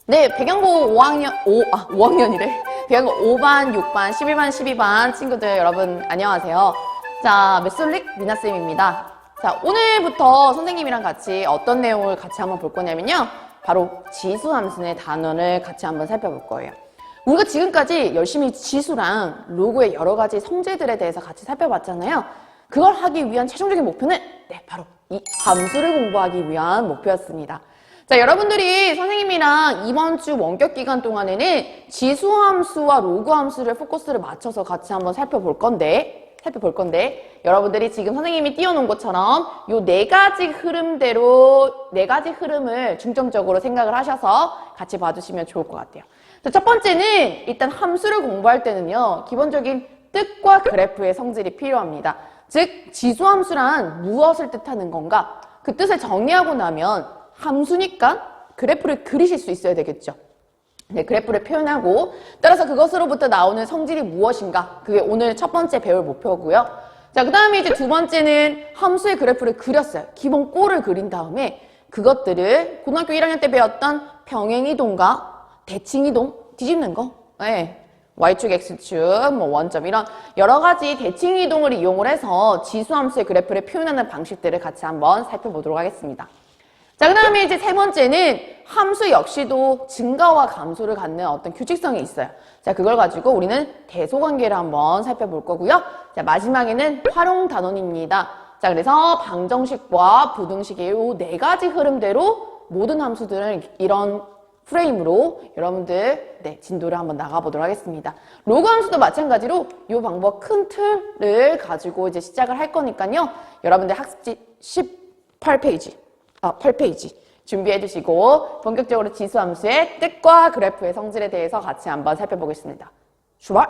네, 백양고 5학년이래. 백양고 5반, 6반, 11반, 12반 친구들 여러분 안녕하세요. 자, 메솔릭 미나쌤입니다. 자, 오늘부터 선생님이랑 같이 어떤 내용을 같이 한번 볼 거냐면요. 바로 지수함수의 단원을 같이 한번 살펴볼 거예요. 우리가 지금까지 열심히 지수랑 로그의 여러 가지 성질들에 대해서 같이 살펴봤잖아요. 그걸 하기 위한 최종적인 목표는 바로 이 함수를 공부하기 위한 목표였습니다. 자, 여러분들이 선생님이랑 이번 주 원격 기간 동안에는 지수함수와 로그함수를 포커스를 맞춰서 같이 한번 살펴볼 건데 여러분들이 지금 선생님이 띄워놓은 것처럼 요 네 가지 흐름을 중점적으로 생각을 하셔서 같이 봐주시면 좋을 것 같아요. 자, 첫 번째는 일단 함수를 공부할 때는요, 기본적인 뜻과 그래프의 성질이 필요합니다. 즉, 지수함수란 무엇을 뜻하는 건가? 그 뜻을 정리하고 나면 함수니까 그래프를 그리실 수 있어야 되겠죠. 네, 그래프를 표현하고 따라서 그것으로부터 나오는 성질이 무엇인가? 그게 오늘 첫 번째 배울 목표고요. 자, 그 다음에 이제 두 번째는 함수의 그래프를 그렸어요. 기본 꼴을 그린 다음에 그것들을 고등학교 1학년 때 배웠던 병행이동과 대칭이동 뒤집는 거. 네. Y축, X축, 원점 이런 여러 가지 대칭이동을 이용을 해서 지수함수의 그래프를 표현하는 방식들을 같이 한번 살펴보도록 하겠습니다. 자, 그 다음에 이제 세 번째는 함수 역시도 증가와 감소를 갖는 어떤 규칙성이 있어요. 자, 그걸 가지고 우리는 대소관계를 한번 살펴볼 거고요. 자, 마지막에는 활용 단원입니다. 자, 그래서 방정식과 부등식의 이 네 가지 흐름대로 모든 함수들은 이런 프레임으로 여러분들 진도를 한번 나가보도록 하겠습니다. 로그 함수도 마찬가지로 이 방법 큰 틀을 가지고 이제 시작을 할 거니까요. 여러분들 학습지 8페이지 준비해 주시고 본격적으로 지수함수의 뜻과 그래프의 성질에 대해서 같이 한번 살펴보겠습니다. 출발!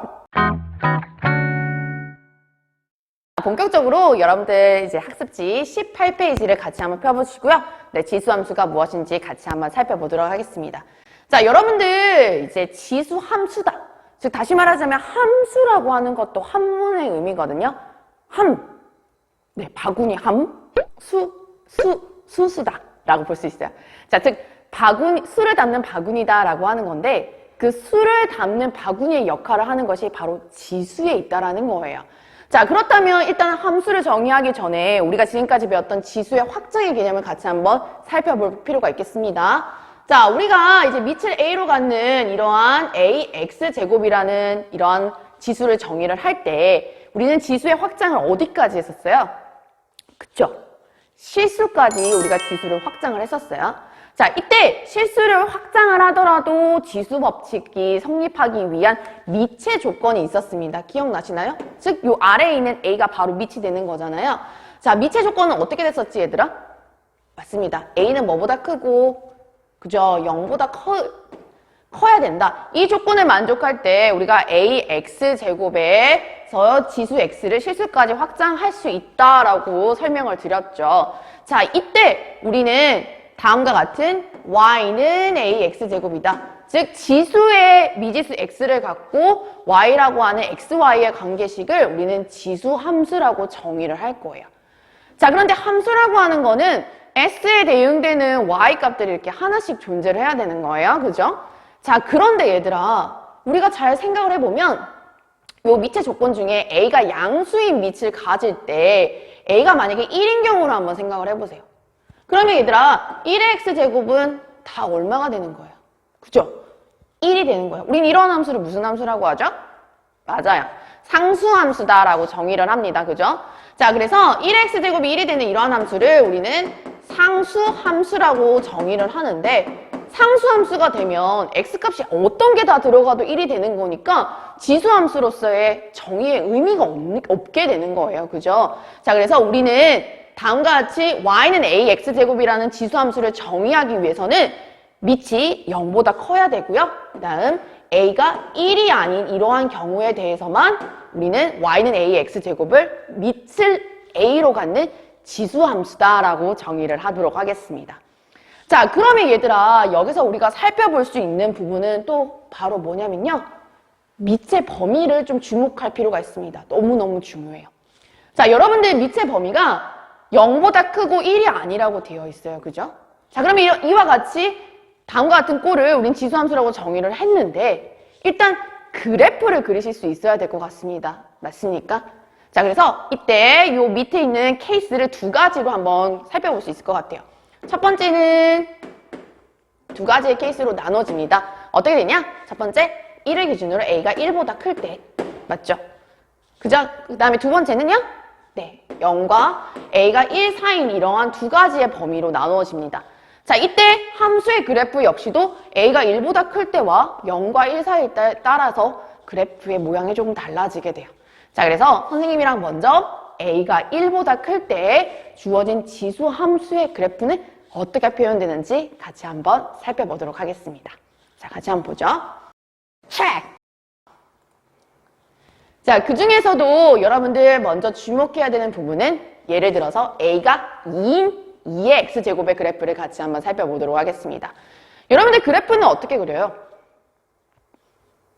본격적으로 여러분들 이제 학습지 18페이지를 같이 한번 펴보시고요. 네, 지수함수가 무엇인지 같이 한번 살펴보도록 하겠습니다. 자, 여러분들 이제 지수함수다. 즉 다시 말하자면 함수라고 하는 것도 한문의 의미거든요. 바구니 수수다 라고 볼 수 있어요. 자, 즉 수를 담는 바구니다 라고 하는 건데 그 수를 담는 바구니의 역할을 하는 것이 바로 지수에 있다라는 거예요. 자, 그렇다면 일단 함수를 정의하기 전에 우리가 지금까지 배웠던 지수의 확장의 개념을 같이 한번 살펴볼 필요가 있겠습니다. 자, 우리가 이제 밑을 A로 갖는 이러한 AX제곱이라는 이러한 지수를 정의를 할 때 우리는 지수의 확장을 어디까지 했었어요? 그쵸? 실수까지 우리가 지수를 확장을 했었어요. 자, 이때 실수를 확장을 하더라도 지수 법칙이 성립하기 위한 미체 조건이 있었습니다. 기억나시나요? 즉, 요 아래에 있는 A가 바로 밑이 되는 거잖아요. 자, 미체 조건은 어떻게 됐었지, 얘들아? 맞습니다. A는 뭐보다 크고, 그죠? 0보다 커야 된다. 이 조건을 만족할 때 우리가 AX제곱에서 지수 X를 실수까지 확장할 수 있다라고 설명을 드렸죠. 자, 이때 우리는 다음과 같은 Y는 AX제곱이다. 즉, 지수의 미지수 X를 갖고 Y라고 하는 XY의 관계식을 우리는 지수함수라고 정의를 할 거예요. 자, 그런데 함수라고 하는 거는 S에 대응되는 Y 값들이 이렇게 하나씩 존재를 해야 되는 거예요. 그죠? 자, 그런데 얘들아, 우리가 잘 생각을 해보면 요 밑의 조건 중에 A가 양수인 밑을 가질 때 A가 만약에 1인 경우로 한번 생각을 해보세요. 그러면 얘들아, 1의 X제곱은 다 얼마가 되는 거예요? 그죠? 1이 되는 거예요. 우린 이런 함수를 무슨 함수라고 하죠? 맞아요. 상수함수다라고 정의를 합니다. 그죠? 자, 그래서 1의 X제곱이 1이 되는 이러한 함수를 우리는 상수함수라고 정의를 하는데 상수함수가 되면 X값이 어떤 게 다 들어가도 1이 되는 거니까 지수함수로서의 정의의 의미가 없게 되는 거예요. 그죠? 자, 그래서 우리는 다음과 같이 Y는 AX제곱이라는 지수함수를 정의하기 위해서는 밑이 0보다 커야 되고요. 그 다음 A가 1이 아닌 이러한 경우에 대해서만 우리는 Y는 AX제곱을 밑을 A로 갖는 지수함수다라고 정의를 하도록 하겠습니다. 자, 그러면 얘들아, 여기서 우리가 살펴볼 수 있는 부분은 또 바로 뭐냐면요. 밑의 범위를 좀 주목할 필요가 있습니다. 너무너무 중요해요. 자, 여러분들 밑의 범위가 0보다 크고 1이 아니라고 되어 있어요. 그죠? 자, 그러면 이와 같이 다음과 같은 꼴을 우린 지수함수라고 정의를 했는데 일단 그래프를 그리실 수 있어야 될 것 같습니다. 맞습니까? 자, 그래서 이때 요 밑에 있는 케이스를 두 가지로 한번 살펴볼 수 있을 것 같아요. 첫 번째는 두 가지의 케이스로 나눠집니다. 어떻게 되냐? 첫 번째, 1을 기준으로 A가 1보다 클 때. 맞죠? 그죠? 그 다음에 두 번째는요? 네, 0과 A가 1 사이인 이러한 두 가지의 범위로 나누어집니다. 자, 이때 함수의 그래프 역시도 A가 1보다 클 때와 0과 1 사이일 때에 따라서 그래프의 모양이 조금 달라지게 돼요. 자, 그래서 선생님이랑 먼저 A가 1보다 클 때 주어진 지수 함수의 그래프는 어떻게 표현되는지 같이 한번 살펴보도록 하겠습니다. 자, 같이 한번 보죠. 체크! 자, 그 중에서도 여러분들 먼저 주목해야 되는 부분은 예를 들어서 A가 2인 2의 X제곱의 그래프를 같이 한번 살펴보도록 하겠습니다. 여러분들 그래프는 어떻게 그려요?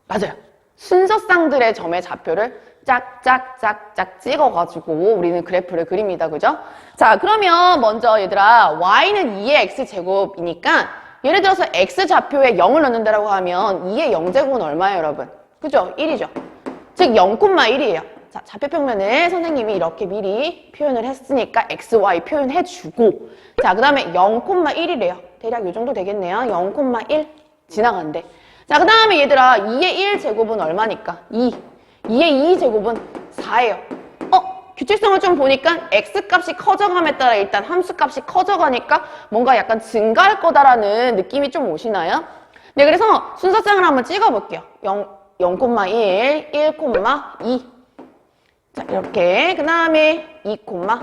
맞아요. 순서쌍들의 점의 좌표를 짝짝짝짝 찍어가지고 우리는 그래프를 그립니다. 그죠? 자, 그러면 먼저 얘들아 Y는 2의 X제곱이니까 예를 들어서 X좌표에 0을 넣는다고 하면 2의 0제곱은 얼마예요, 여러분? 그죠? 1이죠. 즉 0,1이에요. 자, 좌표평면을 선생님이 이렇게 미리 표현을 했으니까 XY 표현해주고 자, 그 다음에 0,1이래요. 대략 이 정도 되겠네요. 0,1 지나간대. 자, 그 다음에 얘들아 2의 1제곱은 얼마니까? 2. 2의 2제곱은 4예요. 규칙성을 좀 보니까 X값이 커져감에 따라 일단 함수값이 커져가니까 뭔가 약간 증가할 거다라는 느낌이 좀 오시나요? 네, 그래서 순서쌍을 한번 찍어볼게요. 0,1, 1,2 자, 이렇게 그 다음에 2,4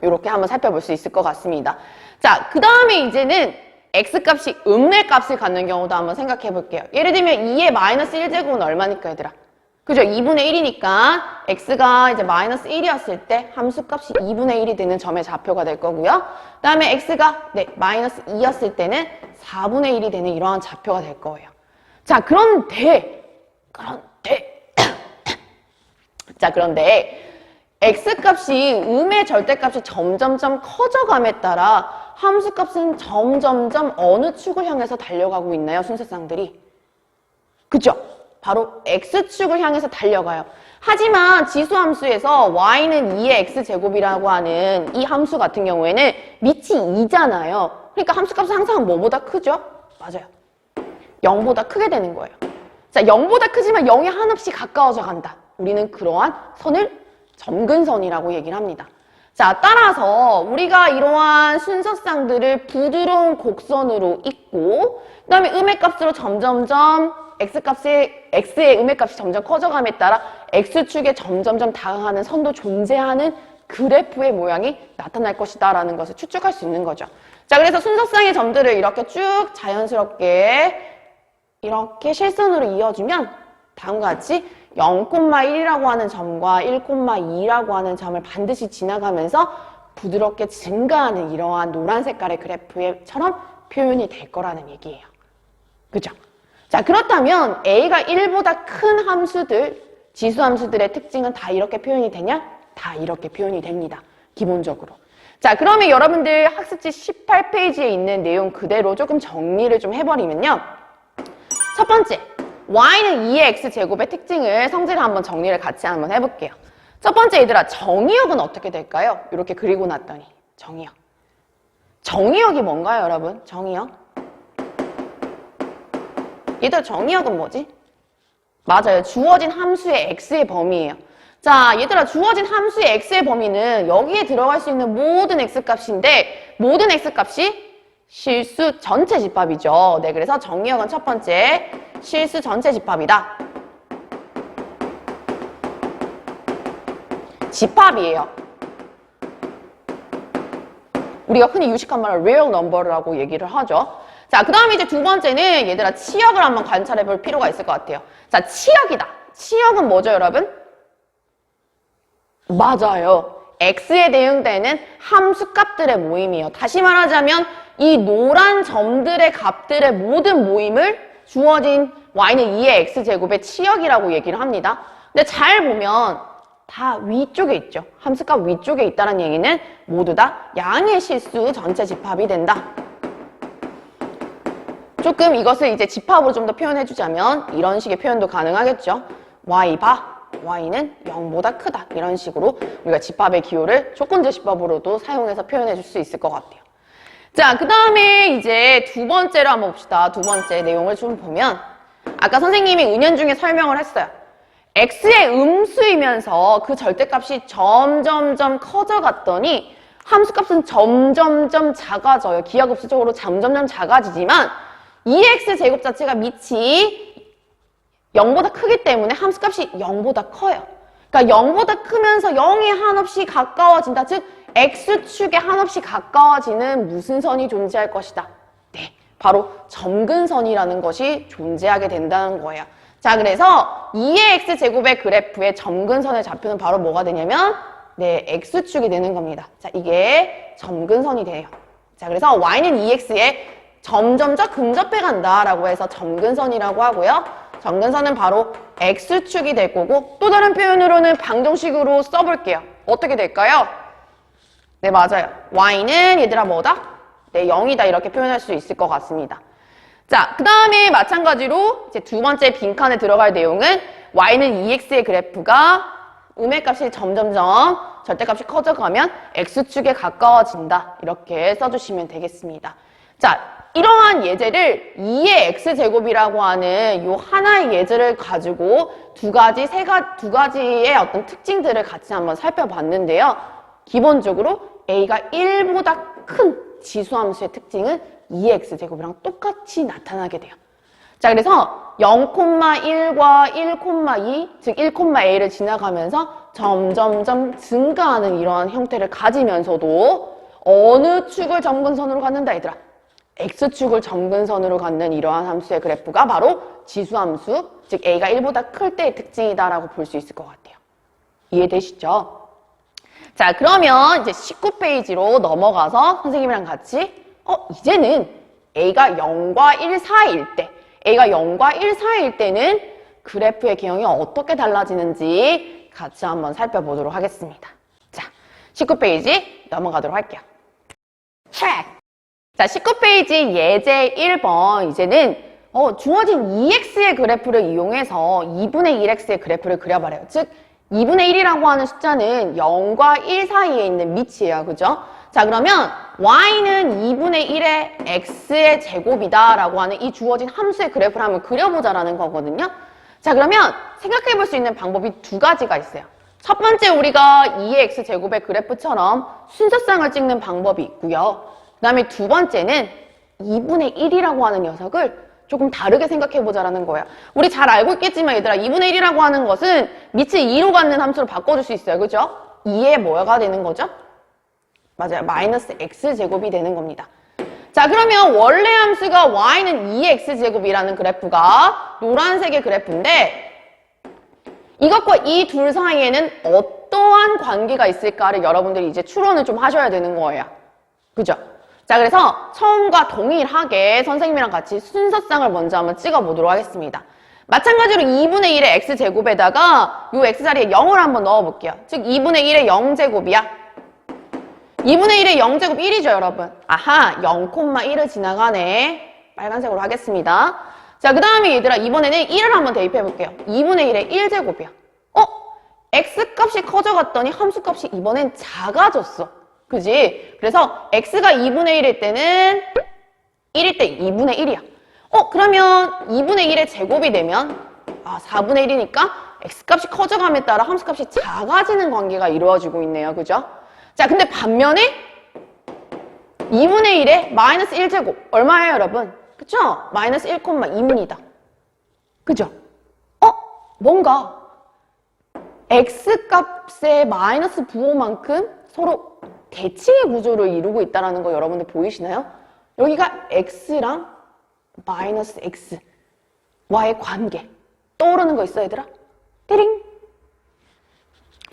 이렇게 한번 살펴볼 수 있을 것 같습니다. 자, 그 다음에 이제는 X값이 음례값을 갖는 경우도 한번 생각해 볼게요. 예를 들면 2의 마이너스 1제곱은 얼마니까 얘들아? 그죠? 2분의 1이니까 X가 이제 마이너스 1이었을 때 함수값이 2분의 1이 되는 점의 좌표가 될 거고요. 그 다음에 X가 마이너스 2였을 때는 4분의 1이 되는 이러한 좌표가 될 거예요. 자, 그런데 자, 그런데 X값이 음의 절대값이 점점점 커져감에 따라 함수값은 점점점 어느 축을 향해서 달려가고 있나요? 순서쌍들이. 그죠? 바로 X축을 향해서 달려가요. 하지만 지수함수에서 Y는 2의 X제곱이라고 하는 이 함수 같은 경우에는 밑이 2잖아요. 그러니까 함수값은 항상 뭐보다 크죠? 맞아요. 0보다 크게 되는 거예요. 자, 0보다 크지만 0이 한없이 가까워져 간다. 우리는 그러한 선을 점근선이라고 얘기를 합니다. 자, 따라서 우리가 이러한 순서쌍들을 부드러운 곡선으로 잇고 그 다음에 음의 값으로 점점점 X의 음의 값이 점점 커져감에 따라 X축에 점점점 다가가는 선도 존재하는 그래프의 모양이 나타날 것이다 라는 것을 추측할 수 있는 거죠. 자, 그래서 순서쌍의 점들을 이렇게 쭉 자연스럽게 이렇게 실선으로 이어주면 다음과 같이 0,1이라고 하는 점과 1,2라고 하는 점을 반드시 지나가면서 부드럽게 증가하는 이러한 노란 색깔의 그래프처럼 표현이 될 거라는 얘기예요. 그죠? 자, 그렇다면 A가 1보다 큰 함수들, 지수함수들의 특징은 다 이렇게 표현이 되냐? 다 이렇게 표현이 됩니다. 기본적으로. 자, 그러면 여러분들 학습지 18페이지에 있는 내용 그대로 조금 정리를 좀 해버리면요. 첫 번째, Y는 2의 X제곱의 특징을 성질을 한번 정리를 같이 한번 해볼게요. 첫 번째 얘들아, 정의역은 어떻게 될까요? 이렇게 그리고 났더니 정의역. 정의역이 뭔가요, 여러분? 정의역? 얘들아, 정의역은 뭐지? 맞아요. 주어진 함수의 X의 범위예요. 자, 얘들아, 주어진 함수의 X의 범위는 여기에 들어갈 수 있는 모든 X값인데 모든 X값이 실수 전체 집합이죠. 네, 그래서 정의역은 첫 번째 실수 전체 집합이다. 집합이에요. 우리가 흔히 유식한 말로 real number라고 얘기를 하죠. 자, 그 다음에 이제 두 번째는 얘들아 치역을 한번 관찰해 볼 필요가 있을 것 같아요. 자, 치역이다. 치역은 뭐죠, 여러분? 맞아요. x에 대응되는 함수값들의 모임이에요. 다시 말하자면 이 노란 점들의 값들의 모든 모임을 주어진 y는 2의 x제곱의 치역이라고 얘기를 합니다. 근데 잘 보면 다 위쪽에 있죠. 함수값 위쪽에 있다는 얘기는 모두 다 양의 실수 전체 집합이 된다. 조금 이것을 이제 집합으로 좀 더 표현해주자면 이런 식의 표현도 가능하겠죠. y 바, y는 0보다 크다. 이런 식으로 우리가 집합의 기호를 조건제 집합으로도 사용해서 표현해 줄 수 있을 것 같아요. 자, 그 다음에 이제 두 번째로 한번 봅시다. 두 번째 내용을 좀 보면 아까 선생님이 은연중에 설명을 했어요. x의 음수이면서 그 절대값이 점점점 커져갔더니 함수값은 점점점 작아져요. 기하급수적으로 점점점 작아지지만 2x 제곱 자체가 밑이 0보다 크기 때문에 함수값이 0보다 커요. 그러니까 0보다 크면서 0이 한없이 가까워진다. 즉 x축에 한없이 가까워지는 무슨 선이 존재할 것이다. 네, 바로 점근선이라는 것이 존재하게 된다는 거예요. 자, 그래서 2의 x제곱의 그래프의 점근선의 좌표는 바로 뭐가 되냐면 네, x축이 되는 겁니다. 자, 이게 점근선이 돼요. 자, 그래서 y는 2x에 점점점 근접해 간다라고 해서 점근선이라고 하고요. 점근선은 바로 x축이 될 거고 또 다른 표현으로는 방정식으로 써볼게요. 어떻게 될까요? 네, 맞아요. y는 얘들아 뭐다? 네, 0이다 이렇게 표현할 수 있을 것 같습니다. 자, 그 다음에 마찬가지로 이제 두 번째 빈칸에 들어갈 내용은 y는 2x의 그래프가 음의 값이 점점점 절대값이 커져가면 x축에 가까워진다 이렇게 써주시면 되겠습니다. 자, 이러한 예제를 2의 x제곱이라고 하는 이 하나의 예제를 가지고 두 가지의 어떤 특징들을 같이 한번 살펴봤는데요. 기본적으로 a가 1보다 큰 지수함수의 특징은 2의 x제곱이랑 똑같이 나타나게 돼요. 자, 그래서 0,1과 1,2, 즉 1,a를 지나가면서 점점점 증가하는 이러한 형태를 가지면서도 어느 축을 점근선으로 갖는다, 얘들아? x축을 점근선으로 갖는 이러한 함수의 그래프가 바로 지수함수, 즉 a가 1보다 클 때의 특징이다라고 볼 수 있을 것 같아요. 이해되시죠? 자, 그러면 이제 19페이지로 넘어가서 선생님이랑 같이 이제는 a가 0과 1 사이일 때, a가 0과 1 사이일 때는 그래프의 개형이 어떻게 달라지는지 같이 한번 살펴보도록 하겠습니다. 자, 19페이지 넘어가도록 할게요. 체크! 자, 19페이지 예제 1번 이제는 주어진 2x의 그래프를 이용해서 2분의 1x의 그래프를 그려봐래요. 즉 2분의 1이라고 하는 숫자는 0과 1 사이에 있는 밑이에요. 그죠? 자, 그러면 y는 2분의 1의 x의 제곱이다 라고 하는 이 주어진 함수의 그래프를 한번 그려보자라는 거거든요. 자, 그러면 생각해 볼 수 있는 방법이 두 가지가 있어요. 첫 번째, 우리가 2의 x제곱의 그래프처럼 순서상을 찍는 방법이 있고요. 그 다음에 두 번째는 2분의 1이라고 하는 녀석을 조금 다르게 생각해보자라는 거예요. 우리 잘 알고 있겠지만 얘들아, 2분의 1이라고 하는 것은 밑을 2로 갖는 함수로 바꿔줄 수 있어요. 그죠? 2의 뭐가 되는 거죠? 맞아요. 마이너스 x제곱이 되는 겁니다. 자, 그러면 원래 함수가 y는 2의 x제곱이라는 그래프가 노란색의 그래프인데 이것과 이 둘 사이에는 어떠한 관계가 있을까를 여러분들이 이제 추론을 좀 하셔야 되는 거예요. 그죠? 자, 그래서 처음과 동일하게 선생님이랑 같이 순서상을 먼저 한번 찍어보도록 하겠습니다. 마찬가지로 2분의 1의 x제곱에다가 이 x자리에 0을 한번 넣어볼게요. 즉 2분의 1의 0제곱이야. 2분의 1의 0제곱 1이죠, 여러분. 아하, 0,1을 지나가네. 빨간색으로 하겠습니다. 자, 그 다음에 얘들아, 이번에는 1을 한번 대입해볼게요. 2분의 1의 1제곱이야. x값이 커져갔더니 함수값이 이번엔 작아졌어. 그지? 그래서 x가 2분의 1일 때는 1일 때 2분의 1이야. 그러면 2분의 1의 제곱이 되면 4분의 1이니까 x값이 커져감에 따라 함수값이 작아지는 관계가 이루어지고 있네요. 그죠? 자, 근데 반면에 2분의 1의 마이너스 1제곱 얼마예요, 여러분? 그쵸? 마이너스 1,2입니다. 그죠? 뭔가 x값의 마이너스 부호만큼 서로 대칭의 구조를 이루고 있다는 거 여러분들 보이시나요? 여기가 x랑 마이너스 x 와의 관계 떠오르는 거 있어, 얘들아? 띠링!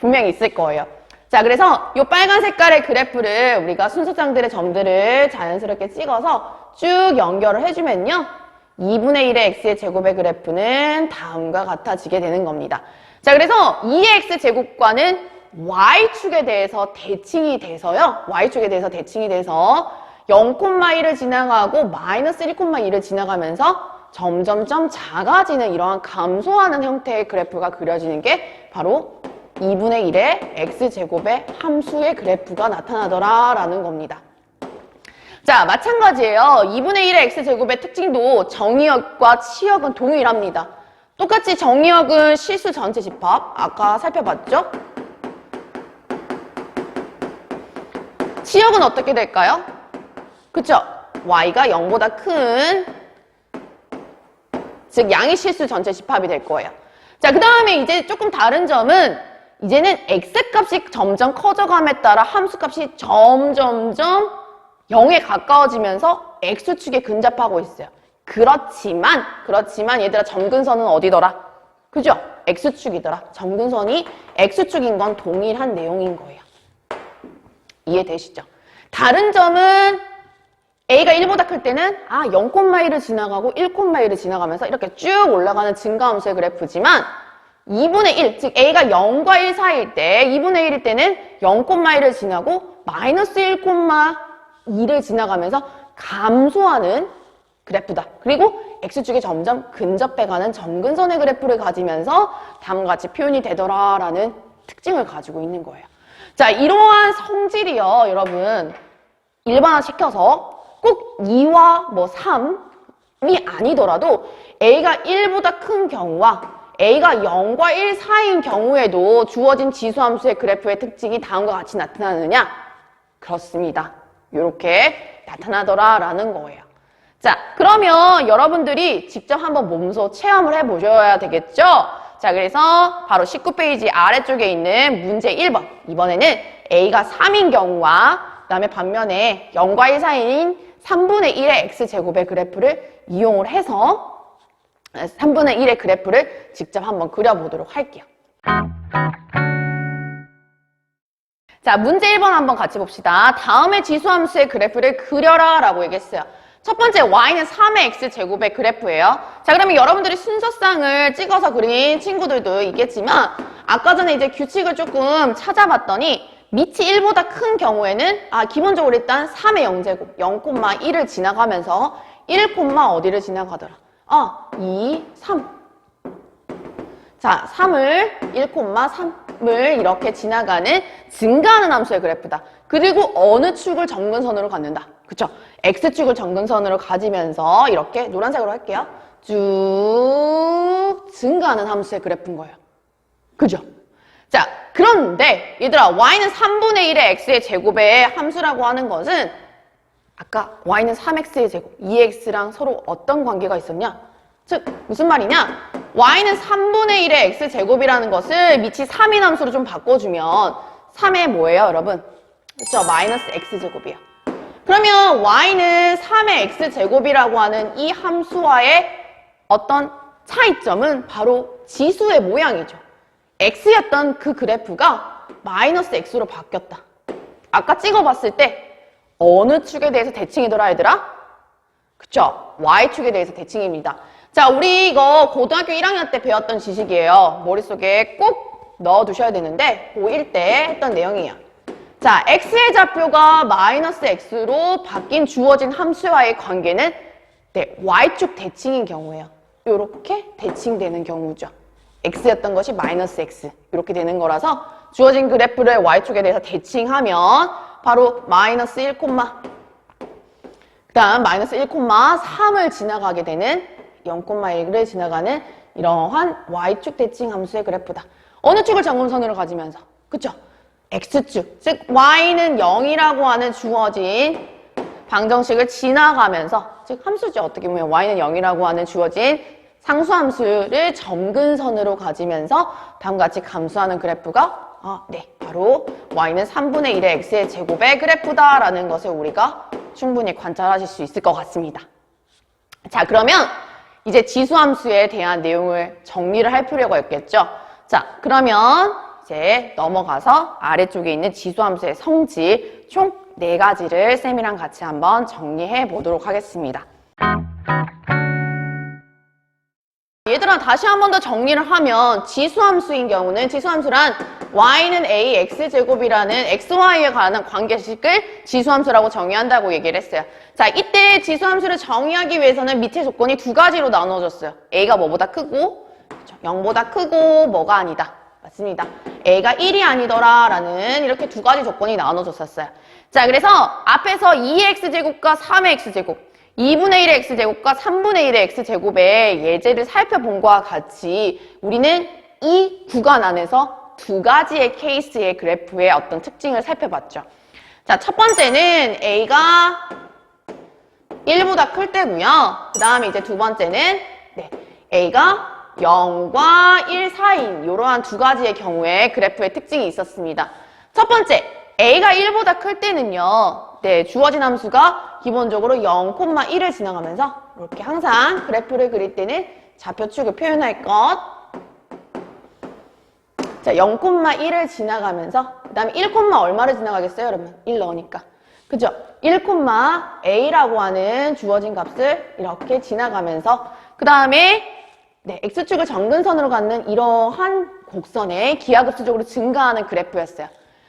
분명히 있을 거예요. 자, 그래서 이 빨간 색깔의 그래프를 우리가 순서장들의 점들을 자연스럽게 찍어서 쭉 연결을 해주면요. 2분의 1의 x의 제곱의 그래프는 다음과 같아지게 되는 겁니다. 자, 그래서 2의 x제곱과는 y축에 대해서 대칭이 돼서요. y축에 대해서 대칭이 돼서 0,1을 지나가고 마이너스 1,2를 지나가면서 점점점 작아지는 이러한 감소하는 형태의 그래프가 그려지는 게 바로 2분의 1의 x제곱의 함수의 그래프가 나타나더라 라는 겁니다. 자, 마찬가지예요. 2분의 1의 x제곱의 특징도 정의역과 치역은 동일합니다. 똑같이 정의역은 실수 전체 집합, 아까 살펴봤죠? 치역은 어떻게 될까요? 그쵸? y가 0보다 큰, 즉 양의 실수 전체 집합이 될 거예요. 자, 그 다음에 이제 조금 다른 점은 이제는 x값이 점점 커져감에 따라 함수값이 점점점 0에 가까워지면서 x축에 근접하고 있어요. 그렇지만 얘들아 점근선은 어디더라? 그죠? x축이더라. 점근선이 x축인 건 동일한 내용인 거예요. 이해되시죠? 다른 점은 a가 1보다 클 때는 0,1을 지나가고 1,1을 지나가면서 이렇게 쭉 올라가는 증가함수의 그래프지만 2분의 1, 즉 a가 0과 1 사이일 때 2분의 1일 때는 0,1을 지나고 마이너스 1,2를 지나가면서 감소하는 그래프다. 그리고 x축에 점점 근접해가는 점근선의 그래프를 가지면서 다음과 같이 표현이 되더라라는 특징을 가지고 있는 거예요. 자, 이러한 성질이요, 여러분 일반화시켜서 꼭 2와 3이 아니더라도 a가 1보다 큰 경우와 a가 0과 1 사이인 경우에도 주어진 지수함수의 그래프의 특징이 다음과 같이 나타나느냐? 그렇습니다. 이렇게 나타나더라라는 거예요. 자, 그러면 여러분들이 직접 한번 몸소 체험을 해보셔야 되겠죠? 자, 그래서 바로 19페이지 아래쪽에 있는 문제 1번. 이번에는 a가 3인 경우와 그 다음에 반면에 0과 1 사이인 3분의 1의 x제곱의 그래프를 이용을 해서 3분의 1의 그래프를 직접 한번 그려보도록 할게요. 자, 문제 1번 한번 같이 봅시다. 다음의 지수함수의 그래프를 그려라 라고 얘기했어요. 첫 번째 y는 3의 x제곱의 그래프예요. 자, 그러면 여러분들이 순서상을 찍어서 그린 친구들도 있겠지만 아까 전에 이제 규칙을 조금 찾아봤더니 밑이 1보다 큰 경우에는 기본적으로 일단 3의 0제곱 0,1을 지나가면서 1, 어디를 지나가더라? 2, 3. 자, 3을 1,3을 이렇게 지나가는 증가하는 함수의 그래프다. 그리고 어느 축을 점근선으로 갖는다. 그쵸? x축을 점근선으로 가지면서 이렇게 노란색으로 할게요. 쭉 증가하는 함수의 그래프인 거예요. 그죠? 자, 그런데 얘들아 y는 3분의 1의 x의 제곱의 함수라고 하는 것은 아까 y는 3x의 제곱, 2x랑 서로 어떤 관계가 있었냐? 즉 무슨 말이냐? y는 3분의 1의 x제곱이라는 것을 밑이 3인 함수로 좀 바꿔주면 3의 뭐예요, 여러분? 그렇죠? 마이너스 x제곱이에요. 그러면 y는 3의 x제곱이라고 하는 이 함수와의 어떤 차이점은 바로 지수의 모양이죠. x였던 그 그래프가 마이너스 x로 바뀌었다. 아까 찍어봤을 때 어느 축에 대해서 대칭이더라, 얘들아? 그쵸? y축에 대해서 대칭입니다. 자, 우리 이거 고등학교 1학년 때 배웠던 지식이에요. 머릿속에 꼭 넣어두셔야 되는데 고1 때 했던 내용이에요. 자, x의 좌표가 마이너스 x로 바뀐 주어진 함수와의 관계는 y축 대칭인 경우예요. 이렇게 대칭되는 경우죠. x였던 것이 마이너스 x 이렇게 되는 거라서 주어진 그래프를 y축에 대해서 대칭하면 바로 마이너스 1, 그 다음 마이너스 1,3을 지나가게 되는 0,1을 지나가는 이러한 y축 대칭 함수의 그래프다. 어느 축을 점근선으로 가지면서? 그쵸? x축, 즉 y는 0이라고 하는 주어진 방정식을 지나가면서, 즉 함수죠. 어떻게 보면 y는 0이라고 하는 주어진 상수함수를 점근선으로 가지면서 다음과 같이 감소하는 그래프가 바로 y는 3분의 1의 x의 제곱의 그래프다라는 것을 우리가 충분히 관찰하실 수 있을 것 같습니다. 자, 그러면 이제 지수함수에 대한 내용을 정리를 할 필요가 있겠죠. 자, 그러면 이제 넘어가서 아래쪽에 있는 지수함수의 성질 총 4가지를 쌤이랑 같이 한번 정리해 보도록 하겠습니다. 얘들아, 다시 한 번 더 정리를 하면 지수함수인 경우는, 지수함수란 y는 a x제곱이라는 xy에 관한 관계식을 지수함수라고 정의한다고 얘기를 했어요. 자, 이때 지수함수를 정의하기 위해서는 밑에 조건이 2가지로 나눠졌어요. a가 뭐보다 크고 0보다 크고 뭐가 아니다. 맞습니다. a가 1이 아니더라 라는 이렇게 2가지 조건이 나눠졌었어요. 자, 그래서 앞에서 2의 x제곱과 3의 x제곱, 2분의 1의 x제곱과 3분의 1의 x제곱의 예제를 살펴본 것과 같이 우리는 이 구간 안에서 2가지의 케이스의 그래프의 어떤 특징을 살펴봤죠. 자, 첫 번째는 a가 1보다 클 때고요. 그 다음에 이제 두 번째는 a가 0과 1 사이인 이러한 2가지의 경우에 그래프의 특징이 있었습니다. 첫 번째, a가 1보다 클 때는요. 주어진 함수가 기본적으로 0,1을 지나가면서 이렇게 항상 그래프를 그릴 때는 좌표축을 표현할 것. 자, 0,1을 지나가면서 그 다음에 1, 얼마를 지나가겠어요, 여러분? 1 넣으니까. 그죠? 1,a라고 하는 주어진 값을 이렇게 지나가면서 그 다음에 x축을 정근선으로 갖는 이러한 곡선의 기하급수적으로 증가하는 그래프였어요.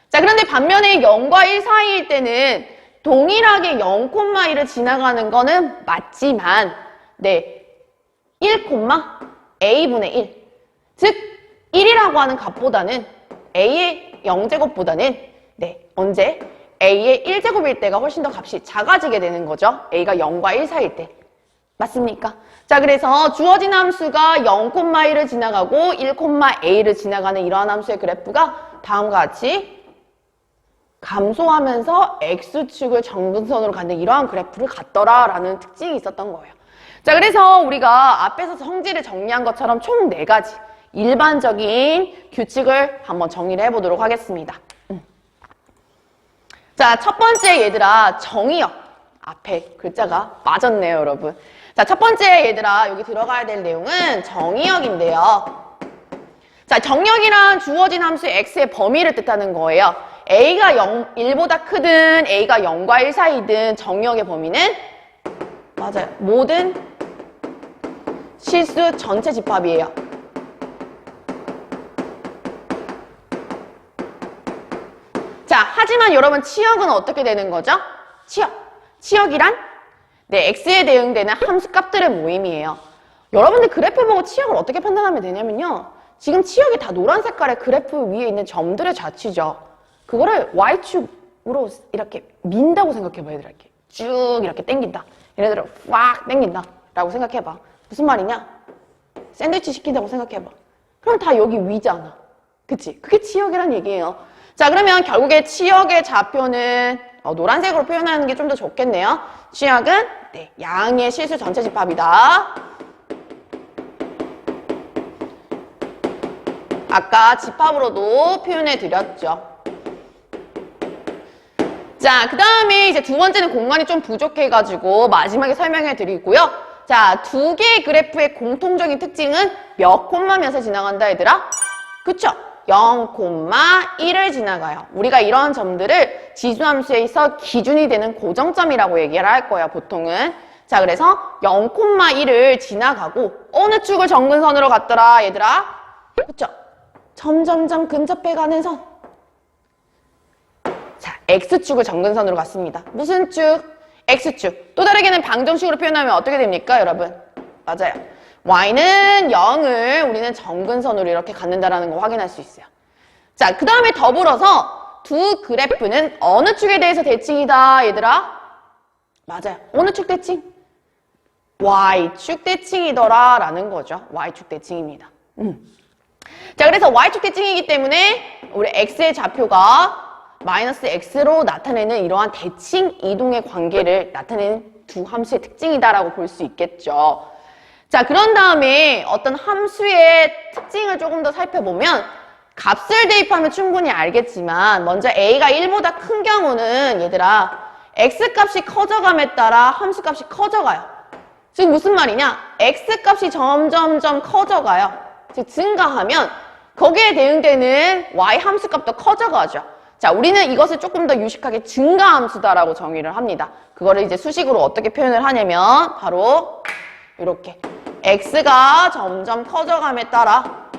자, 그런데 반면에 0과 1 사이일 때는 동일하게 0,1을 지나가는 거는 맞지만 1,a분의 1, 즉 1이라고 하는 값보다는 a의 0제곱보다는 언제? a의 1제곱일 때가 훨씬 더 값이 작아지게 되는 거죠. a가 0과 1 사이일 때. 맞습니까? 자, 그래서 주어진 함수가 0,1을 지나가고 1,a를 지나가는 이러한 함수의 그래프가 다음과 같이 감소하면서 x축을 정근선으로 갖는 이러한 그래프를 갖더라라는 특징이 있었던 거예요. 자, 그래서 우리가 앞에서 성질을 정리한 것처럼 총 4가지 일반적인 규칙을 한번 정리를 해보도록 하겠습니다. 자, 첫 번째 얘들아, 정의역. 앞에 글자가 빠졌네요, 여러분. 자, 첫 번째 얘들아, 여기 들어가야 될 내용은 정의역인데요. 자, 정역이란 주어진 함수 x의 범위를 뜻하는 거예요. a가 1보다 크든 a가 0과 1 사이든 정역의 범위는 맞아요. 모든 실수 전체 집합이에요. 자, 하지만 여러분 치역은 어떻게 되는 거죠? 치역이란 x에 대응되는 함수 값들의 모임이에요. 여러분들 그래프 보고 치역을 어떻게 판단하면 되냐면요. 지금 치역이 다 노란 색깔의 그래프 위에 있는 점들의 좌치죠. 그거를 y축으로 이렇게 민다고 생각해봐, 얘들아. 이렇게 쭉 이렇게 당긴다. 얘네들을 확 당긴다 라고 생각해봐. 무슨 말이냐? 샌드위치 시킨다고 생각해봐. 그럼 다 여기 위잖아. 그치? 그게 치역이란 얘기예요. 자, 그러면 결국에 치역의 좌표는 노란색으로 표현하는 게 좀 더 좋겠네요. 치역은 양의 실수 전체 집합이다. 아까 집합으로도 표현해 드렸죠. 자, 그 다음에 이제 두 번째는 공간이 좀 부족해가지고 마지막에 설명해 드리고요. 자, 2개의 그래프의 공통적인 특징은 몇 콤마면서 지나간다, 얘들아? 그쵸? 0,1을 지나가요. 우리가 이런 점들을 지수함수에서 기준이 되는 고정점이라고 얘기를 할 거예요, 보통은. 자, 그래서 0,1을 지나가고 어느 축을 정근선으로 갔더라, 얘들아? 그쵸? 점점점 근접해가는 선. 자, x축을 정근선으로 갔습니다. 무슨 축? x축. 또 다르게는 방정식으로 표현하면 어떻게 됩니까, 여러분? 맞아요. y는 0을 우리는 정근선으로 이렇게 갖는다라는 거 확인할 수 있어요. 자, 그 다음에 더불어서 두 그래프는 어느 축에 대해서 대칭이다, 얘들아? 맞아요. 어느 축 대칭? y축 대칭이더라 라는 거죠. y축 대칭입니다. 자, 그래서 y축 대칭이기 때문에 우리 x의 좌표가 마이너스 x로 나타내는 이러한 대칭 이동의 관계를 나타내는 두 함수의 특징이다라고 볼 수 있겠죠. 자, 그런 다음에 어떤 함수의 특징을 조금 더 살펴보면 값을 대입하면 충분히 알겠지만 먼저 a가 1보다 큰 경우는 얘들아 x값이 커져감에 따라 함수값이 커져가요. 즉 무슨 말이냐? x값이 점점점 커져가요. 즉 증가하면 거기에 대응되는 y 함수값도 커져가죠. 자, 우리는 이것을 조금 더 유식하게 증가함수다라고 정의를 합니다. 그거를 이제 수식으로 어떻게 표현을 하냐면 바로 이렇게 x가 점점 커져감에 따라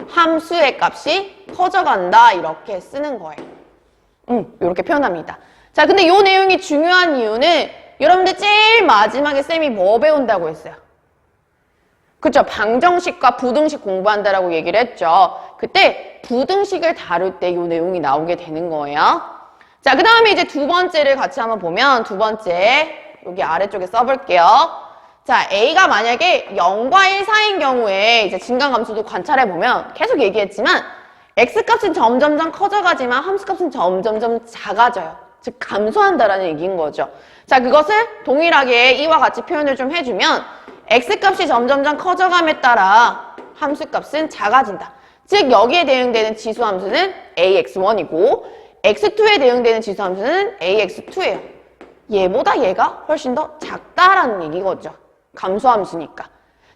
함수의 값이 커져간다 이렇게 쓰는 거예요. 이렇게 표현합니다. 자, 근데 이 내용이 중요한 이유는 여러분들 제일 마지막에 쌤이 뭐 배운다고 했어요? 그쵸? 방정식과 부등식 공부한다라고 얘기를 했죠. 그때 부등식을 다룰 때 이 내용이 나오게 되는 거예요. 자, 그 다음에 이제 두 번째를 같이 한번 보면 두 번째 여기 아래쪽에 써볼게요. 자, A가 만약에 0과 1 사이인 경우에 이제 증가함수도 관찰해보면 계속 얘기했지만 X값은 점점점 커져가지만 함수값은 점점점 작아져요. 즉 감소한다라는 얘기인 거죠. 자, 그것을 동일하게 이와 같이 표현을 좀 해주면 X값이 점점점 커져감에 따라 함수값은 작아진다. 즉 여기에 대응되는 지수함수는 AX1이고 X2에 대응되는 지수함수는 AX2예요. 얘보다 얘가 훨씬 더 작다라는 얘기거죠. 감소함수니까.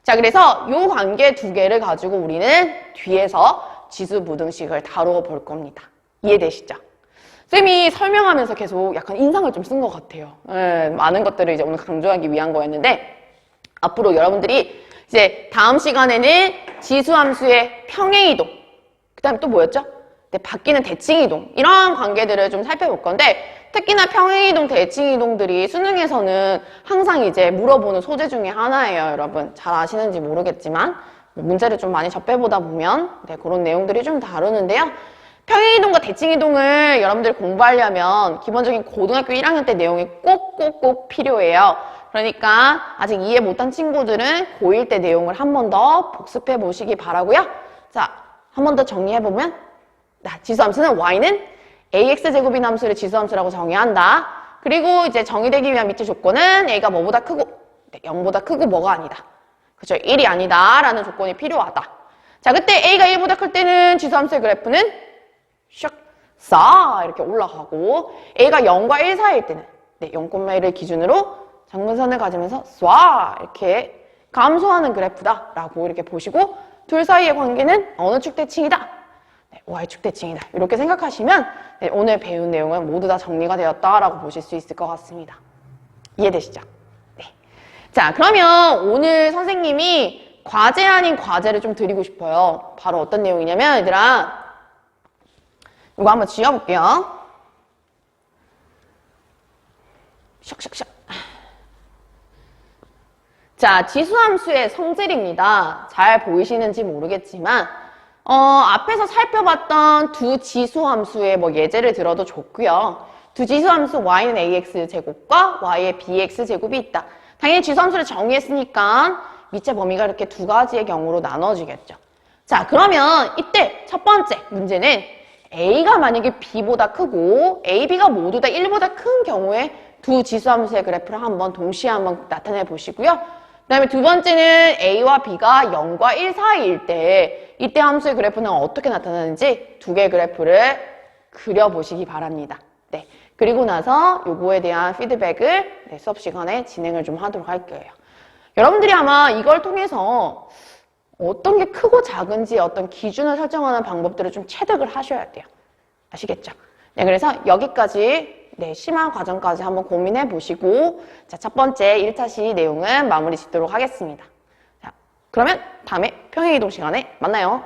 자, 그래서 이 관계 두 개를 가지고 우리는 뒤에서 지수 부등식을 다루어 볼 겁니다. 이해되시죠? 쌤이 설명하면서 계속 약간 인상을 좀 쓴 것 같아요. 많은 것들을 이제 오늘 강조하기 위한 거였는데 앞으로 여러분들이 이제 다음 시간에는 지수함수의 평행이동, 그 다음에 또 뭐였죠? 네, 바뀌는 대칭이동, 이런 관계들을 좀 살펴볼 건데 특히나 평행이동, 대칭이동들이 수능에서는 항상 이제 물어보는 소재 중에 하나예요, 여러분. 잘 아시는지 모르겠지만 문제를 좀 많이 접해보다 보면 네, 그런 내용들이 좀 다루는데요. 평행이동과 대칭이동을 여러분들이 공부하려면 기본적인 고등학교 1학년 때 내용이 꼭 필요해요. 그러니까 아직 이해 못한 친구들은 고1 때 내용을 한 번 더 복습해 보시기 바라고요. 자, 한 번 더 정리해보면 지수함수는 y는 ax제곱인 함수를 지수함수라고 정의한다. 그리고 이제 정의되기 위한 미지 조건은 a가 뭐보다 크고 0보다 크고 뭐가 아니다. 그죠? 1이 아니다 라는 조건이 필요하다. 자, 그때 a가 1보다 클 때는 지수함수의 그래프는 샥 이렇게 올라가고 a가 0과 1 사이일 때는 0,1을 기준으로 장근선을 가지면서 쏴 이렇게 감소하는 그래프다 라고 이렇게 보시고 둘 사이의 관계는 어느 축대칭이다? y축대칭이다. 이렇게 생각하시면 오늘 배운 내용은 모두 다 정리가 되었다라고 보실 수 있을 것 같습니다. 이해되시죠? 네. 자, 그러면 오늘 선생님이 과제 아닌 과제를 좀 드리고 싶어요. 바로 어떤 내용이냐면 얘들아 이거 한번 지워볼게요. 샥샥샥. 자, 지수함수의 성질입니다. 잘 보이시는지 모르겠지만 앞에서 살펴봤던 두 지수함수의 예제를 들어도 좋고요. 두 지수함수 y는 ax제곱과 y의 bx제곱이 있다. 당연히 지수함수를 정의했으니까 밑의 범위가 이렇게 두 가지의 경우로 나눠지겠죠. 자, 그러면 이때 첫 번째 문제는 a가 만약에 b보다 크고 a, b가 모두 다 1보다 큰 경우에 두 지수함수의 그래프를 한번 동시에 한번 나타내 보시고요. 그 다음에 두 번째는 a와 b가 0과 1 사이일 때 이때 함수의 그래프는 어떻게 나타나는지 두 개의 그래프를 그려보시기 바랍니다. 네. 그리고 나서 요거에 대한 피드백을 수업 시간에 진행을 좀 하도록 할 거예요. 여러분들이 아마 이걸 통해서 어떤 게 크고 작은지 어떤 기준을 설정하는 방법들을 좀 체득을 하셔야 돼요. 아시겠죠? 네, 그래서 여기까지 심화 과정까지 한번 고민해 보시고 자, 첫 번째 1차 시 내용은 마무리 짓도록 하겠습니다. 자, 그러면 다음에 평행이동 시간에 만나요.